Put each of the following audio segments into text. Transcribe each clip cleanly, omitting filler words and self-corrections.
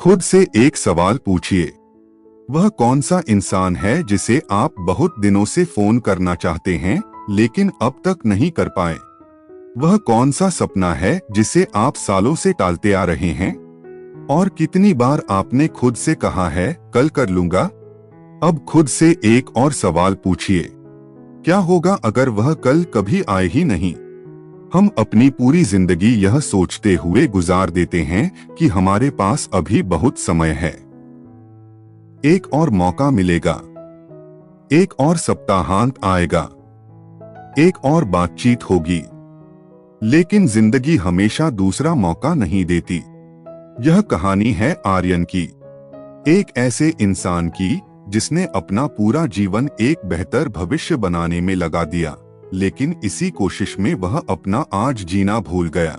खुद से एक सवाल पूछिए, वह कौन सा इंसान है जिसे आप बहुत दिनों से फोन करना चाहते हैं लेकिन अब तक नहीं कर पाए? वह कौन सा सपना है जिसे आप सालों से टालते आ रहे हैं? और कितनी बार आपने खुद से कहा है कल कर लूंगा? अब खुद से एक और सवाल पूछिए, क्या होगा अगर वह कल कभी आए ही नहीं? हम अपनी पूरी जिंदगी यह सोचते हुए गुजार देते हैं कि हमारे पास अभी बहुत समय है, एक और मौका मिलेगा, एक और सप्ताहांत आएगा, एक और बातचीत होगी। लेकिन जिंदगी हमेशा दूसरा मौका नहीं देती। यह कहानी है आर्यन की, एक ऐसे इंसान की जिसने अपना पूरा जीवन एक बेहतर भविष्य बनाने में लगा दिया, लेकिन इसी कोशिश में वह अपना आज जीना भूल गया।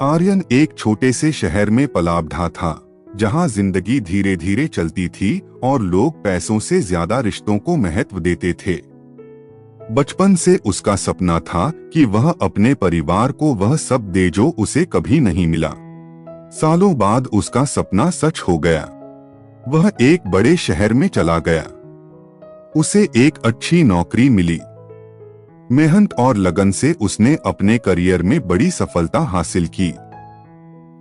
आर्यन एक छोटे से शहर में पला बढ़ा था, जहां जिंदगी धीरे धीरे चलती थी और लोग पैसों से ज्यादा रिश्तों को महत्व देते थे। बचपन से उसका सपना था कि वह अपने परिवार को वह सब दे जो उसे कभी नहीं मिला। सालों बाद उसका सपना सच हो गया। वह एक बड़े शहर में चला गया। उसे एक अच्छी नौकरी मिली। मेहनत और लगन से उसने अपने करियर में बड़ी सफलता हासिल की।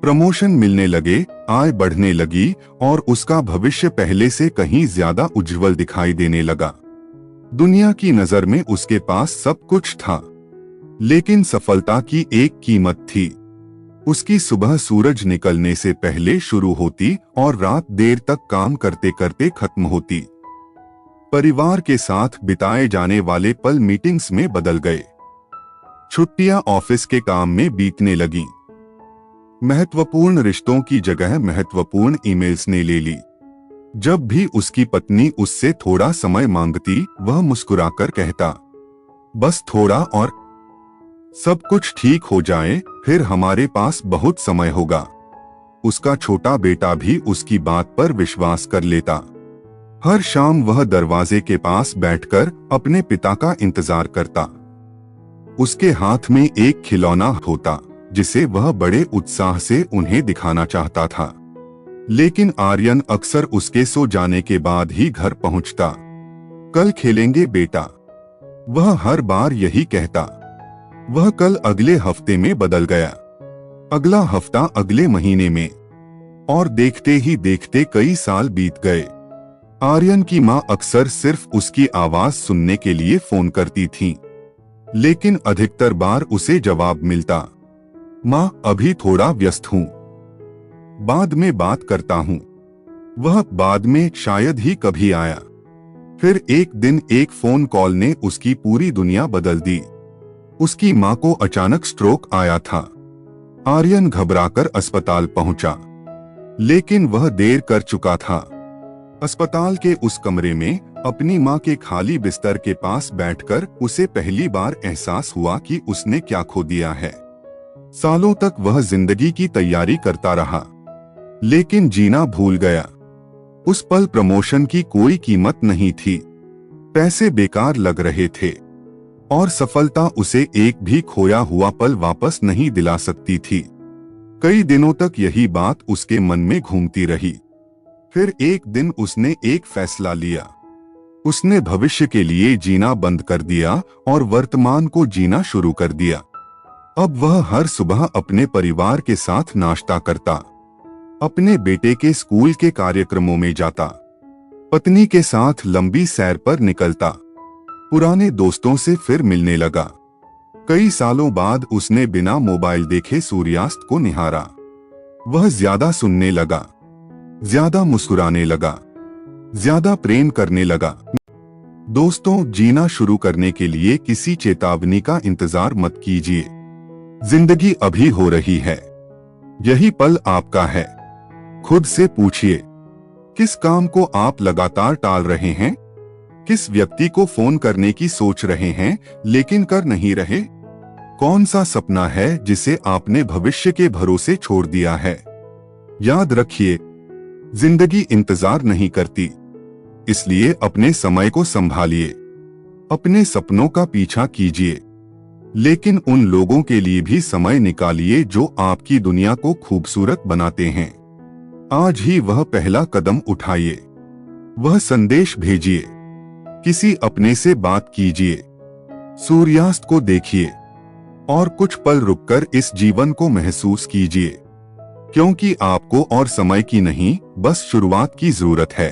प्रमोशन मिलने लगे, आय बढ़ने लगी और उसका भविष्य पहले से कहीं ज्यादा उज्जवल दिखाई देने लगा। दुनिया की नजर में उसके पास सब कुछ था, लेकिन सफलता की एक कीमत थी। उसकी सुबह सूरज निकलने से पहले शुरू होती और रात देर तक काम करते करते खत्म होती। परिवार के साथ बिताए जाने वाले पल मीटिंग्स में बदल गए। छुट्टियां ऑफिस के काम में बीतने लगीं। महत्वपूर्ण रिश्तों की जगह महत्वपूर्ण ईमेल्स ने ले ली। जब भी उसकी पत्नी उससे थोड़ा समय मांगती, वह मुस्कुराकर कहता, बस थोड़ा और सब कुछ ठीक हो जाए, फिर हमारे पास बहुत समय होगा। उसका छोटा बेटा भी उसकी बात पर विश्वास कर लेता। हर शाम वह दरवाजे के पास बैठकर अपने पिता का इंतजार करता। उसके हाथ में एक खिलौना होता जिसे वह बड़े उत्साह से उन्हें दिखाना चाहता था, लेकिन आर्यन अक्सर उसके सो जाने के बाद ही घर पहुंचता। कल खेलेंगे बेटा, वह हर बार यही कहता। वह कल अगले हफ्ते में बदल गया, अगला हफ्ता अगले महीने में, और देखते ही देखते कई साल बीत गए। आर्यन की माँ अक्सर सिर्फ उसकी आवाज सुनने के लिए फोन करती थीं, लेकिन अधिकतर बार उसे जवाब मिलता, माँ अभी थोड़ा व्यस्त हूँ, बाद में बात करता हूँ। वह बाद में शायद ही कभी आया। फिर एक दिन एक फोन कॉल ने उसकी पूरी दुनिया बदल दी। उसकी माँ को अचानक स्ट्रोक आया था। आर्यन घबराकर अस्पताल पहुंचा, लेकिन वह देर कर चुका था। अस्पताल के उस कमरे में अपनी माँ के खाली बिस्तर के पास बैठकर उसे पहली बार एहसास हुआ कि उसने क्या खो दिया है। सालों तक वह जिंदगी की तैयारी करता रहा, लेकिन जीना भूल गया। उस पल प्रमोशन की कोई कीमत नहीं थी, पैसे बेकार लग रहे थे, और सफलता उसे एक भी खोया हुआ पल वापस नहीं दिला सकती थी। कई दिनों तक यही बात उसके मन में घूमती रही। फिर एक दिन उसने एक फैसला लिया। उसने भविष्य के लिए जीना बंद कर दिया और वर्तमान को जीना शुरू कर दिया। अब वह हर सुबह अपने परिवार के साथ नाश्ता करता, अपने बेटे के स्कूल के कार्यक्रमों में जाता, पत्नी के साथ लंबी सैर पर निकलता, पुराने दोस्तों से फिर मिलने लगा। कई सालों बाद उसने बिना मोबाइल देखे सूर्यास्त को निहारा। वह ज्यादा सुनने लगा, ज्यादा मुस्कुराने लगा, ज्यादा प्रेम करने लगा। दोस्तों, जीना शुरू करने के लिए किसी चेतावनी का इंतजार मत कीजिए। जिंदगी अभी हो रही है, यही पल आपका है। खुद से पूछिए, किस काम को आप लगातार टाल रहे हैं? किस व्यक्ति को फोन करने की सोच रहे हैं लेकिन कर नहीं रहे? कौन सा सपना है जिसे आपने भविष्य के भरोसे छोड़ दिया है? याद रखिए, जिंदगी इंतजार नहीं करती, इसलिए अपने समय को संभालिए, अपने सपनों का पीछा कीजिए, लेकिन उन लोगों के लिए भी समय निकालिए जो आपकी दुनिया को खूबसूरत बनाते हैं। आज ही वह पहला कदम उठाइए। वह संदेश भेजिए, किसी अपने से बात कीजिए, सूर्यास्त को देखिए और कुछ पल रुककर इस जीवन को महसूस कीजिए, क्योंकि आपको और समय की नहीं, बस शुरुआत की जरूरत है।